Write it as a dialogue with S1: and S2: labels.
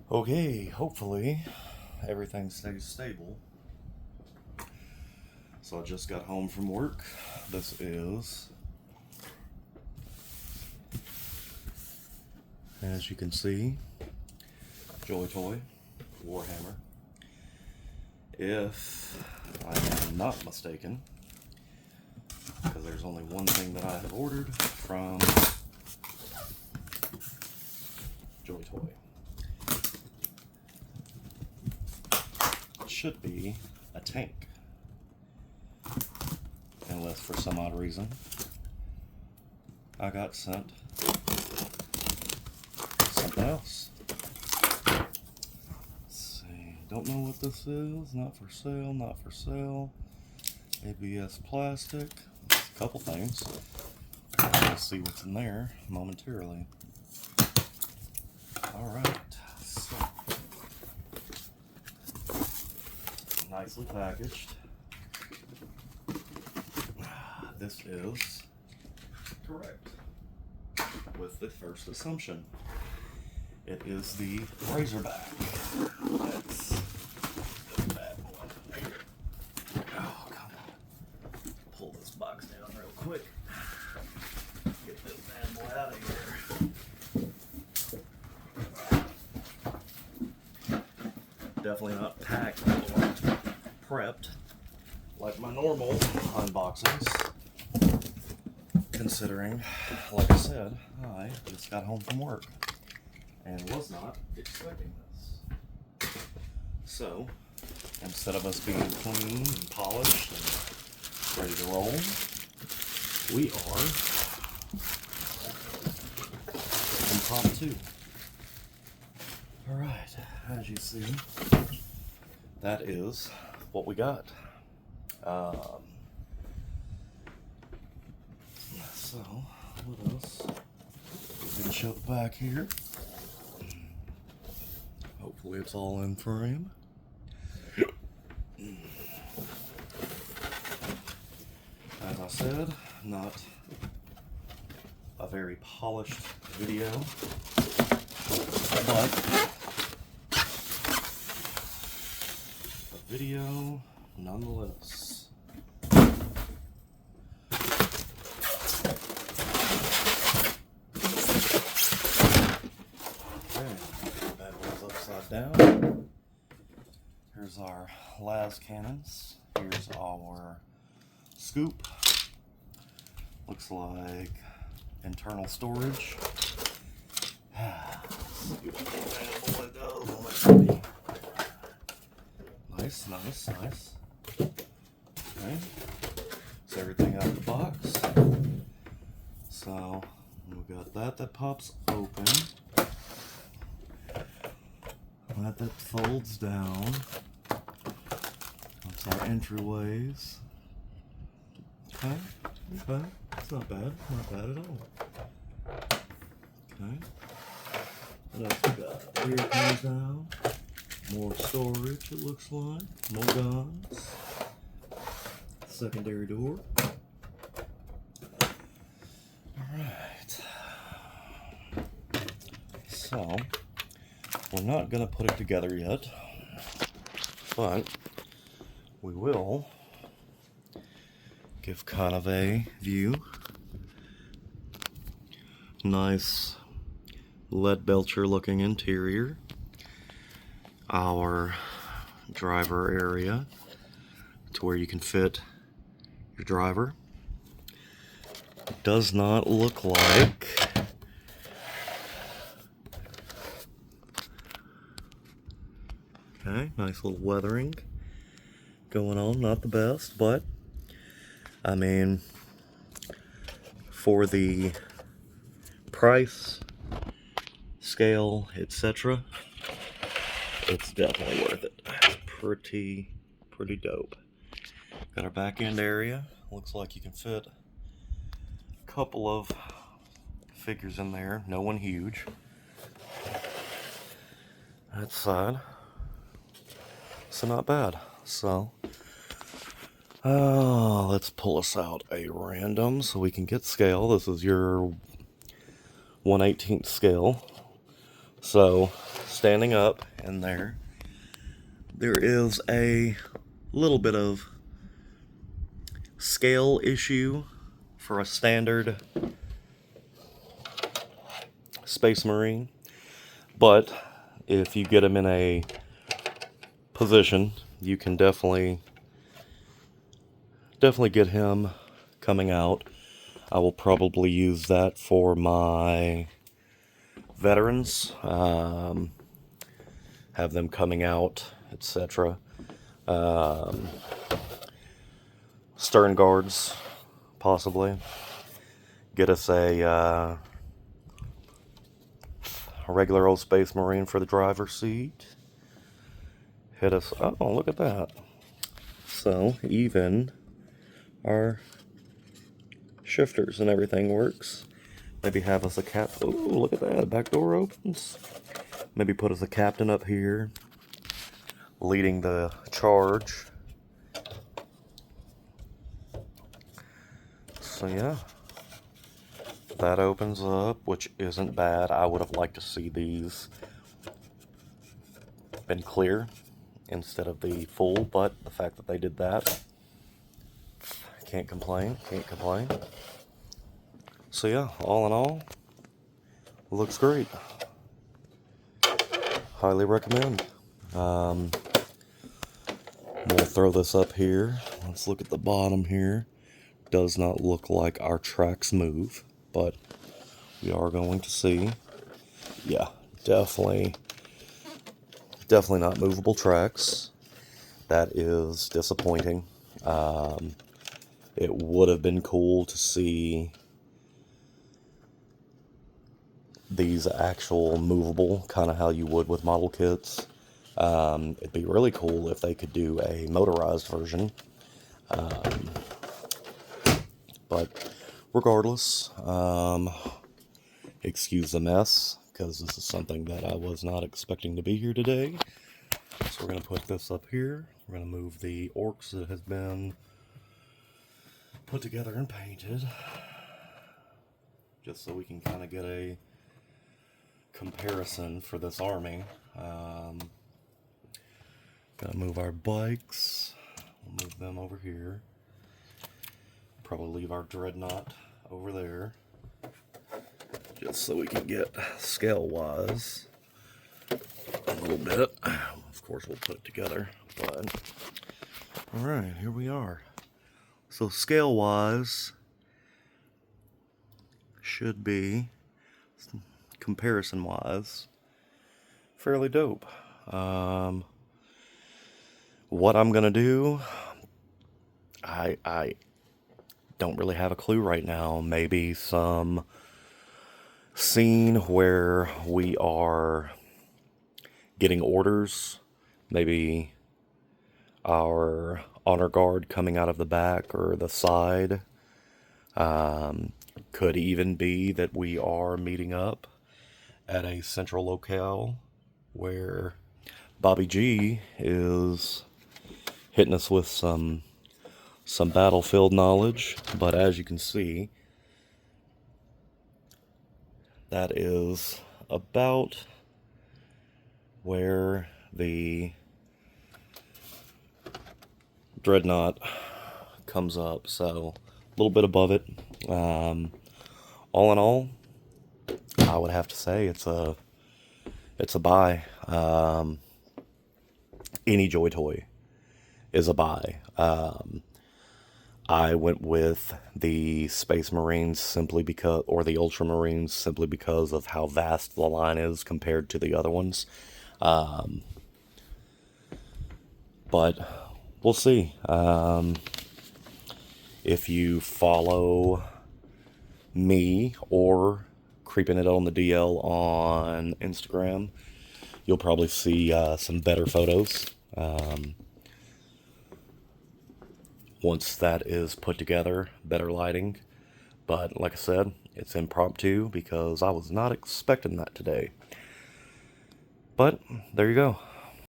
S1: Okay, hopefully everything stays stable. So I just got home from work. This is, as you can see, Joy Toy Warhammer. If I am not mistaken, because there's only one thing that I have ordered from Joy Toy. It should be a tank. Unless for some odd reason I got sent something else. Let's see. Don't know what this is. Not for sale, not for sale. ABS plastic. A couple things. We'll see what's in there momentarily. Alright. So, nicely packaged. This is correct with the first assumption. It is the Razorback. That's this bad boy. Oh, come on. Pull this box down real quick. Get this bad boy out of here. Definitely not packed or prepped like my normal unboxings. Considering, like I said, I just got home from work and was not expecting this. So, instead of us being clean and polished and ready to roll, we are impromptu. Alright, as you see, that is what we got. So, what else? We can show it back here. Hopefully it's all in frame. As I said, not a very polished video, but a video nonetheless. Down. Here's our las cannons. Here's our scoop. Looks like internal storage. Nice, nice, nice. Okay. So everything out of the box. So we got that pops open. That folds down. That's our entryways. Okay, okay. It's not bad. Not bad at all. Okay. What else we got? Here it comes down. More storage, it looks like. More guns. Secondary door. Alright. So, we're not going to put it together yet, but we will give kind of a view. Nice lead belcher looking interior. Our driver area to where you can fit your driver. Does not look like okay, nice little weathering going on, not the best, but I mean, for the price, scale, etc., it's definitely worth it. It's pretty dope. Got our back end area. Looks like you can fit a couple of figures in there, no one huge. That side. So not bad. So let's pull us out a random so we can get scale. This is your 1/18 scale. So standing up in there. There is a little bit of scale issue for a standard Space Marine, but if you get him in a position, you can definitely get him coming out. I will probably use that for my veterans, have them coming out, etc. Stern guards, possibly. Get us a regular old Space Marine for the driver's seat. Hit us. Oh, look at that. So, even our shifters and everything works. Maybe have us a cap. Oh, look at that. Back door opens. Maybe put us a captain up here, leading the charge. So, yeah. That opens up, which isn't bad. I would have liked to see these been clear instead of the full, but the fact that they did that, can't complain. So yeah, all in all, looks great. Highly recommend. We'll throw this up here. Let's look at the bottom here. Does not look like our tracks move, but we are going to see. Yeah, definitely not movable tracks. That is disappointing. It would have been cool to see these actual movable, kind of how you would with model kits. It'd be really cool if they could do a motorized version. But regardless, excuse the mess, because this is something that I was not expecting to be here today. So we're going to put this up here. We're going to move the orcs that has been put together and painted, just so we can kind of get a comparison for this army. Gotta move our bikes. We'll move them over here. Probably leave our dreadnought over there, just so we can get scale-wise a little bit. Of course, we'll put it together, but alright, here we are. So scale-wise, should be, comparison-wise, fairly dope. What I'm gonna do, I don't really have a clue right now. Maybe some scene where we are getting orders, maybe our honor guard coming out of the back or the side. Could even be that we are meeting up at a central locale where Bobby G is hitting us with some battlefield knowledge. But as you can see, that is about where the dreadnought comes up, so a little bit above it. All in all, I would have to say it's a buy. Any Joy Toy is a buy. I went with the Space Marines simply because, or the Ultramarines simply because of how vast the line is compared to the other ones. But we'll see. If you follow me or Creeping It on the DL on Instagram, you'll probably see some better photos once that is put together, better lighting. But like I said, it's impromptu because I was not expecting that today. But there you go.